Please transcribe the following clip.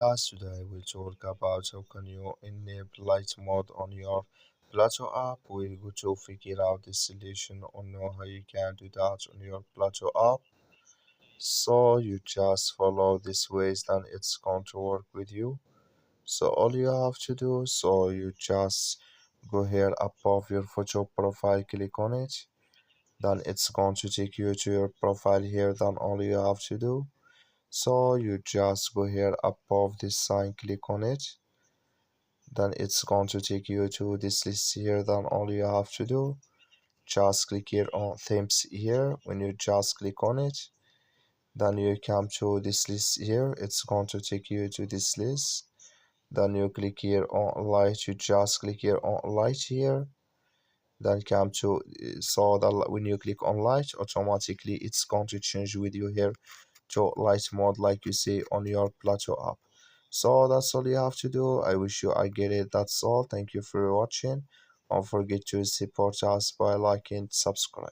Today we'll talk about how can you enable light mode on your Plato app. We'll go to figure out the solution on how you can do that on your Plato app. So you just follow this ways, then it's going to work with you. So all you have to do, so you just go here above your photo profile, click on it. Then it's going to take you to your profile here. Then all you have to do, so you just go here above this sign, click on it. Then it's going to take you to this list here. Then all you have to do, just click here on themes here. When you just click on it, then you come to this list here. It's going to take you to this list. Then you click here on light. You just click here on light here. Then come to so that when you click on light, automatically it's going to change with you here to light mode like you see on your Plato app. So that's all you have to do. I wish you I get it. That's all. Thank you for watching. Don't forget to support us by liking, subscribe.